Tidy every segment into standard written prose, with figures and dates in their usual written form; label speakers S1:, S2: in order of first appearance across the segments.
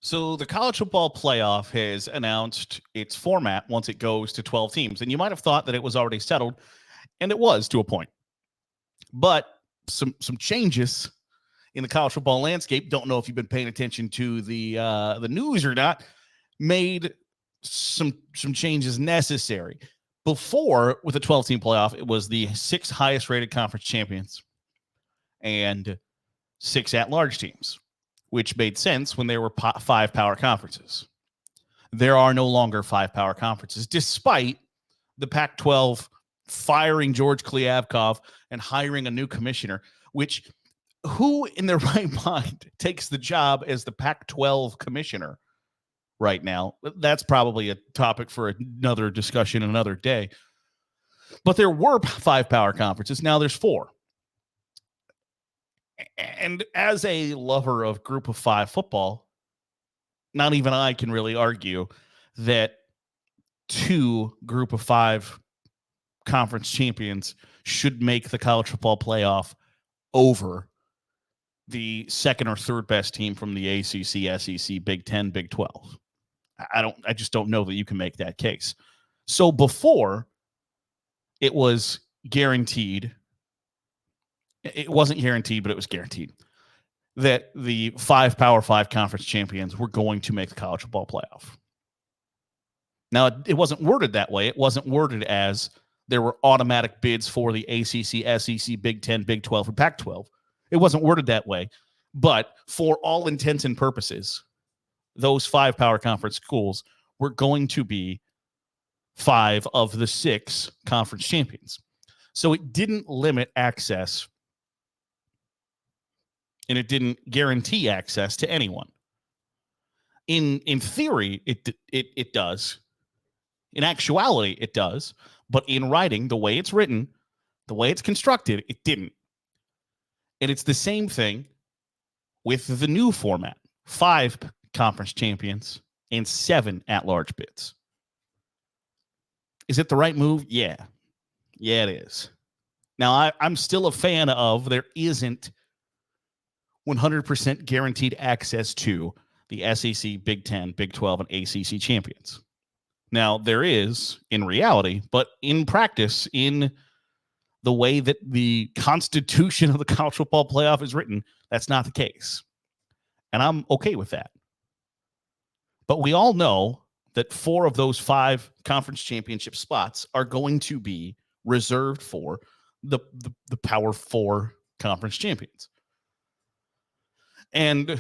S1: So the college football playoff has announced its format once it goes to 12 teams. And you might have thought that it was already settled, and it was to a point. But some changes in the college football landscape, don't know if you've been paying attention to the news or not, made some changes necessary. Before, with the 12-team playoff, it was the 6 highest rated conference champions and 6 at-large teams, which made sense when there were 5 power conferences. There are no longer 5 power conferences, despite the Pac-12 firing George Kliavkoff and hiring a new commissioner, which who in their right mind takes the job as the Pac-12 commissioner right now? That's probably a topic for another discussion another day. But there were 5 power conferences. Now there's 4. And as a lover of group of 5 football, not even I can really argue that 2 group of 5 conference champions should make the college football playoff over the second or third best team from the ACC, SEC, Big 10, Big 12. I just don't know that you can make that case. So before, it was guaranteed. It wasn't guaranteed, but it was guaranteed that the 5 Power 5 conference champions were going to make the college football playoff. Now, it wasn't worded that way. It wasn't worded as there were automatic bids for the ACC, SEC, Big 10, Big 12, and Pac-12. It wasn't worded that way. But for all intents and purposes, those 5 power conference schools were going to be 5 of the 6 conference champions. So it didn't limit access, and it didn't guarantee access to anyone. In theory, it does. In actuality, it does. But in writing, the way it's written, the way it's constructed, it didn't. And it's the same thing with the new format. 5 conference champions and 7 at-large bids. Is it the right move? Yeah. Yeah, it is. Now, I'm still a fan of there isn't 100% guaranteed access to the SEC, Big 10, Big 12, and ACC champions. Now, there is in reality, but in practice, in the way that the constitution of the college football playoff is written, that's not the case. And I'm okay with that. But we all know that 4 of those 5 conference championship spots are going to be reserved for the Power 4 conference champions. And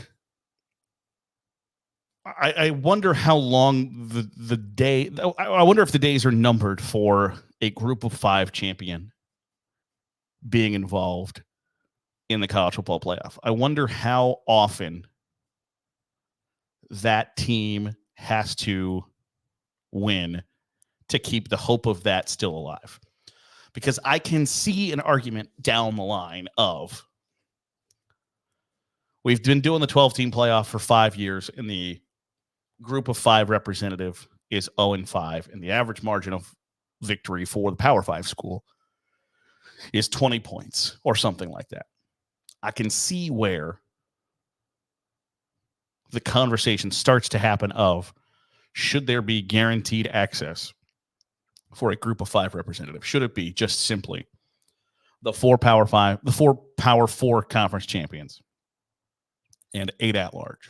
S1: I wonder how long the day, I wonder if the days are numbered for a group of 5 champion being involved in the college football playoff. I wonder how often that team has to win to keep the hope of that still alive. Because I can see an argument down the line of, we've been doing the 12-team playoff for 5 years, and the group of 5 representative is 0-5, and the average margin of victory for the Power 5 school is 20 points or something like that. I can see where the conversation starts to happen of, should there be guaranteed access for a group of 5 representative? Should it be just simply the 4 Power 5, the 4 Power 4 conference champions and 8 at large?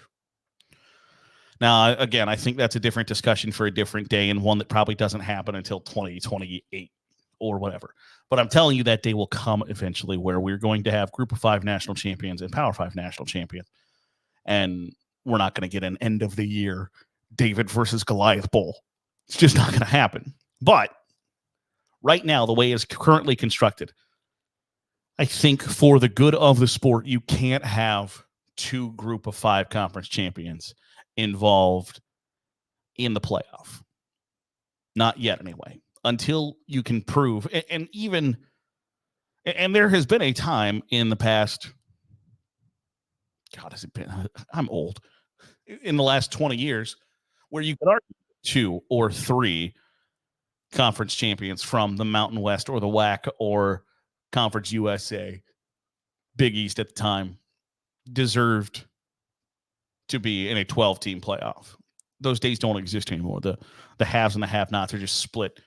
S1: Now, again, I think that's a different discussion for a different day, and one that probably doesn't happen until 2028 or whatever. But I'm telling you, that day will come eventually where we're going to have group of 5 national champions and Power 5 national champions. And we're not going to get an end of the year David versus Goliath bowl. It's just not going to happen. But right now, the way it's currently constructed, I think for the good of the sport, you can't have 2 group of 5 conference champions involved in the playoff. Not yet, anyway. Until you can prove, and there has been a time in the past, God, has it been? I'm old. In the last 20 years, where you could argue 2 or 3 conference champions from the Mountain West or the WAC or Conference USA, Big East at the time, deserved to be in a 12-team playoff. Those days don't exist anymore. The haves and the have-nots are just split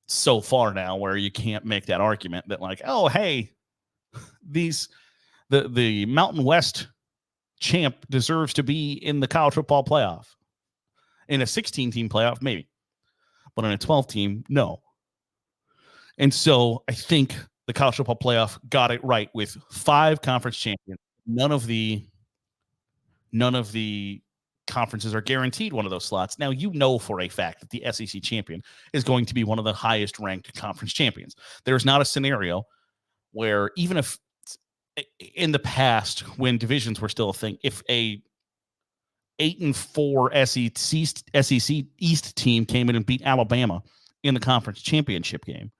S1: so far now where you can't make that argument that like, oh, hey, the Mountain West champ deserves to be in the college football playoff. In a 16-team playoff, maybe. But in a 12-team, no. And so I think the college football playoff got it right with 5 conference champions. None of the conferences are guaranteed one of those slots. Now, you know for a fact that the SEC champion is going to be one of the highest ranked conference champions. There's not a scenario where, even if in the past when divisions were still a thing, if a 8-4 SEC East team came in and beat Alabama in the conference championship game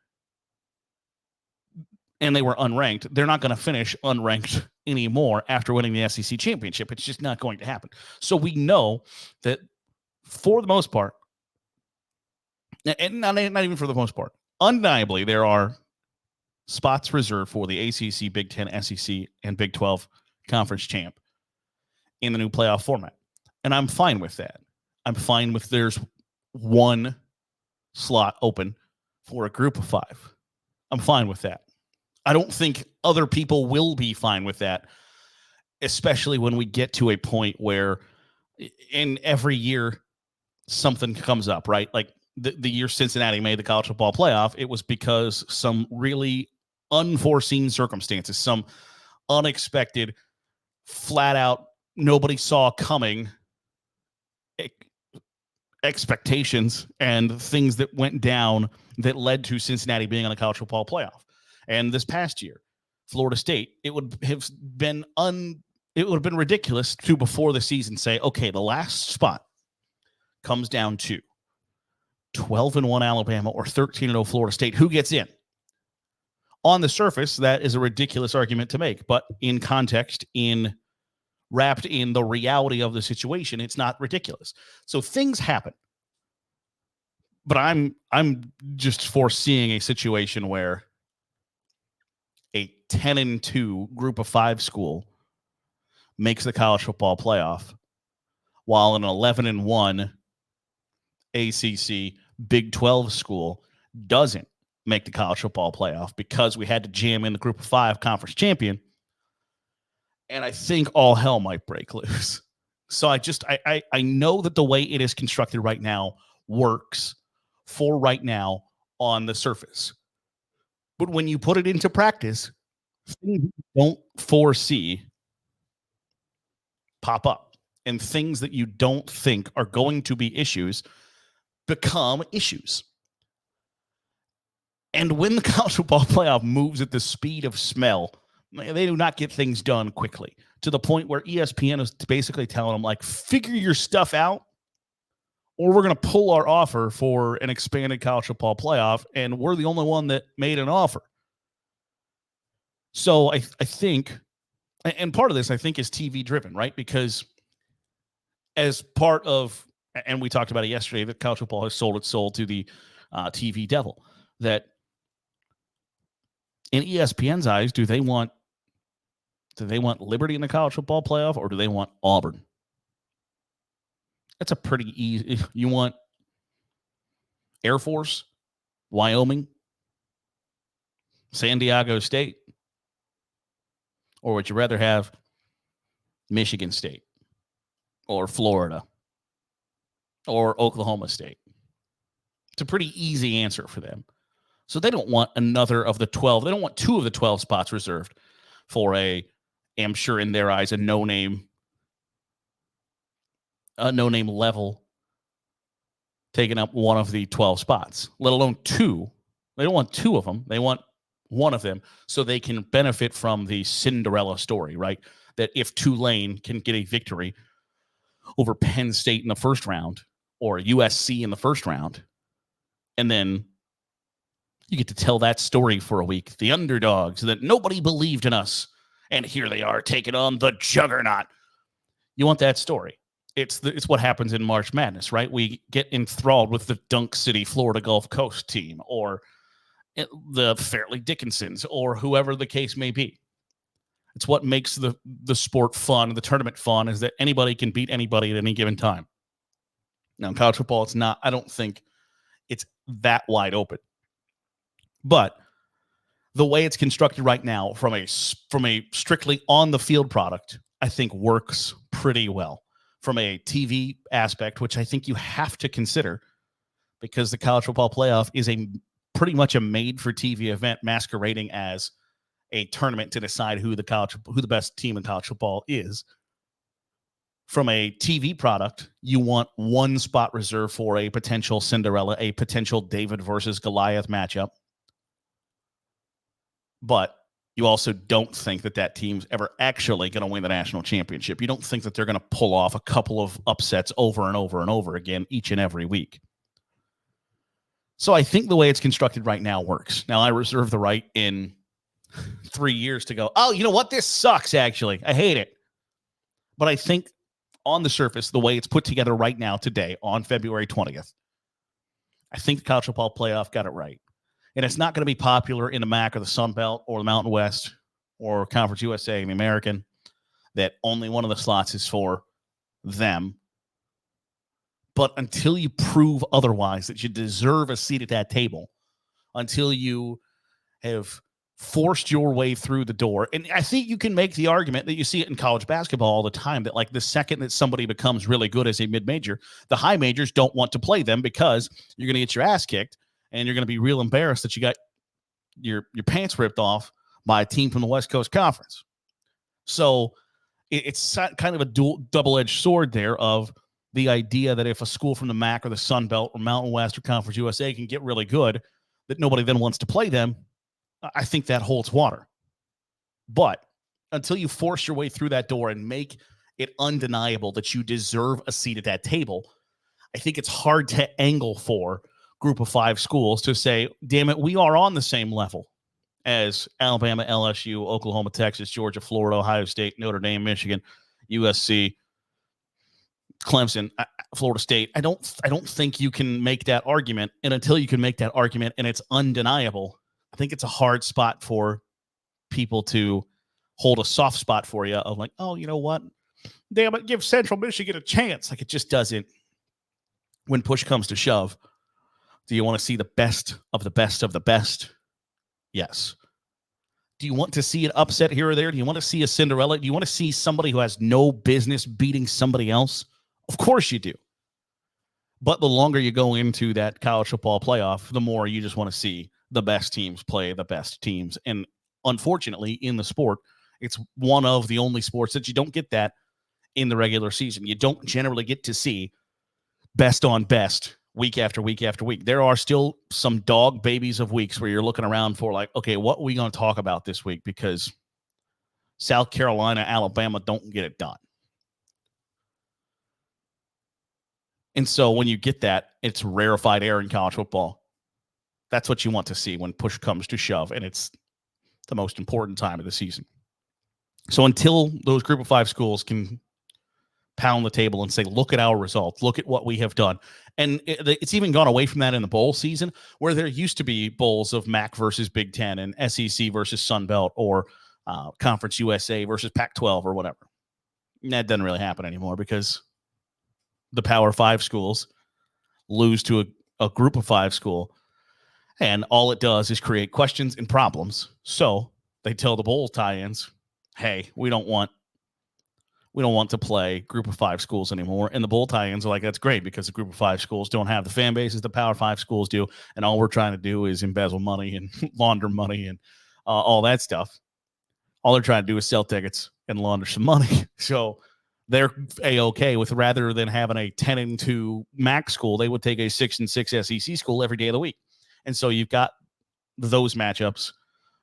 S1: and they were unranked, they're not going to finish unranked anymore after winning the SEC championship. It's just not going to happen. So we know that for the most part, and not even for the most part, undeniably there are spots reserved for the ACC, Big Ten, SEC, and Big 12 conference champ in the new playoff format. And I'm fine with that. I'm fine with there's one slot open for a group of 5. I'm fine with that. I don't think other people will be fine with that, especially when we get to a point where in every year something comes up, right? Like the year Cincinnati made the college football playoff, it was because some really unforeseen circumstances, some unexpected, flat out, nobody saw coming expectations and things that went down that led to Cincinnati being on the college football playoff. And this past year, Florida State, it would have been ridiculous to before the season say, okay, the last spot comes down to 12-1 Alabama or 13-0 Florida State. Who gets in? On the surface, that is a ridiculous argument to make, but in context, wrapped in the reality of the situation, it's not ridiculous. So things happen. But I'm just foreseeing a situation where a 10-2 group of 5 school makes the college football playoff, while an 11-1 ACC Big 12 school doesn't make the college football playoff because we had to jam in the group of 5 conference champion. And I think all hell might break loose. So I know that the way it is constructed right now works for right now on the surface. But when you put it into practice, things you don't foresee pop up. And things that you don't think are going to be issues become issues. And when the college football playoff moves at the speed of smell, they do not get things done quickly, to the point where ESPN is basically telling them, like, figure your stuff out, or we're going to pull our offer for an expanded college football playoff, and we're the only one that made an offer. So I think, and part of this, I think, is TV driven, right? Because as part of, and we talked about it yesterday, that college football has sold its soul to the TV devil, that in ESPN's eyes, do they want Liberty in the college football playoff, or do they want Auburn? That's a pretty easy. You want Air Force, Wyoming, San Diego State, or would you rather have Michigan State or Florida or Oklahoma State? It's a pretty easy answer for them. So they don't want another of the 12. They don't want 2 of the 12 spots reserved for I'm sure in their eyes, a no-name level taking up one of the 12 spots, let alone 2. They don't want 2 of them. They want one of them so they can benefit from the Cinderella story, right? That if Tulane can get a victory over Penn State in the first round or USC in the first round, and then you get to tell that story for a week, the underdogs, that nobody believed in us, and here they are taking on the juggernaut. You want that story. It's what happens in March Madness, right? We get enthralled with the Dunk City, Florida Gulf Coast team, or the Fairleigh Dickinsons, or whoever the case may be. It's what makes the sport fun, the tournament fun, is that anybody can beat anybody at any given time. Now, in college football, it's not. I don't think it's that wide open. But the way it's constructed right now, from a strictly on the field product, I think works pretty well. From a TV aspect, which I think you have to consider, because the college football playoff is pretty much a made-for-TV event masquerading as a tournament to decide who the best team in college football is. From a TV product, you want one spot reserved for a potential Cinderella, a potential David versus Goliath matchup. But you also don't think that team's ever actually going to win the national championship. You don't think that they're going to pull off a couple of upsets over and over and over again each and every week. So I think the way it's constructed right now works. Now, I reserve the right in 3 years to go, oh, you know what? This sucks, actually. I hate it. But I think on the surface, the way it's put together right now, today, on February 20th, I think the college football playoff got it right. And it's not going to be popular in the MAC or the Sun Belt or the Mountain West or Conference USA and the American that only one of the slots is for them. But until you prove otherwise, that you deserve a seat at that table, until you have forced your way through the door. And I think you can make the argument that you see it in college basketball all the time, that like the second that somebody becomes really good as a mid-major, the high majors don't want to play them because you're going to get your ass kicked and you're going to be real embarrassed that you got your pants ripped off by a team from the West Coast Conference. So it's kind of a double-edged sword there of the idea that if a school from the MAC or the Sun Belt or Mountain West or Conference USA can get really good, that nobody then wants to play them. I think that holds water. But until you force your way through that door and make it undeniable that you deserve a seat at that table, I think it's hard to angle for Group of Five schools to say, damn it, we are on the same level as Alabama, LSU, Oklahoma, Texas, Georgia, Florida, Ohio State, Notre Dame, Michigan, USC, Clemson, Florida State. I don't think you can make that argument. And until you can make that argument and it's undeniable, I think it's a hard spot for people to hold a soft spot for you of like, oh, you know what? Damn it, give Central Michigan a chance. Like, it just doesn't. When push comes to shove, do you want to see the best of the best of the best? Yes. Do you want to see an upset here or there? Do you want to see a Cinderella? Do you want to see somebody who has no business beating somebody else? Of course you do. But the longer you go into that college football playoff, the more you just want to see the best teams play the best teams. And unfortunately, in the sport, it's one of the only sports that you don't get that in the regular season. You don't generally get to see best on best week after week after week. There are still some dog babies of weeks where you're looking around for like, okay, what are we going to talk about this week? Because South Carolina, Alabama don't get it done. And so when you get that, it's rarefied air in college football. That's what you want to see when push comes to shove, and it's the most important time of the season. So until those Group of Five schools can pound the table and say, look at our results, look at what we have done. And it's even gone away from that in the bowl season, where there used to be bowls of MAC versus Big Ten and SEC versus Sun Belt or Conference USA versus Pac-12 or whatever. And that doesn't really happen anymore because the Power Five schools lose to a Group of Five school, and all it does is create questions and problems. So they tell the bowl tie-ins, hey, we don't want to play Group of Five schools anymore. And the bowl tie-ins are like, that's great because the Group of Five schools don't have the fan bases the Power Five schools do, and all we're trying to do is embezzle money and launder money and all that stuff. All they're trying to do is sell tickets and launder some money. So they're A-okay with, rather than having a 10-2 MAC school, they would take a 6-6 SEC school every day of the week. And so you've got those matchups,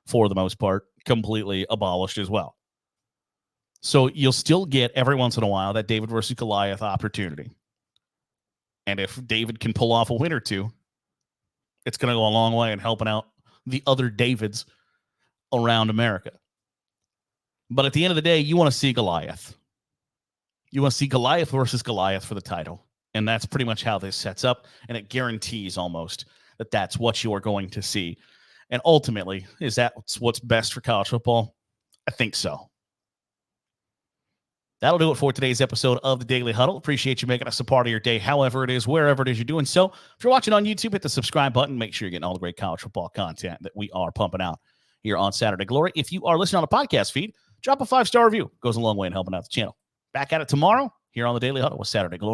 S1: for the most part, completely abolished as well. So you'll still get every once in a while that David versus Goliath opportunity. And if David can pull off a win or two, it's going to go a long way in helping out the other Davids around America. But at the end of the day, you want to see Goliath. You want to see Goliath versus Goliath for the title. And that's pretty much how this sets up. And it guarantees almost that that's what you are going to see. And ultimately, is that what's best for college football? I think so. That'll do it for today's episode of the Daily Huddle. Appreciate you making us a part of your day, however it is, wherever it is you're doing so. If you're watching on YouTube, hit the subscribe button. Make sure you're getting all the great college football content that we are pumping out here on Saturday Glory. If you are listening on a podcast feed, drop a 5-star review. Goes a long way in helping out the channel. Back at it tomorrow here on the Daily Huddle with Saturday Glory.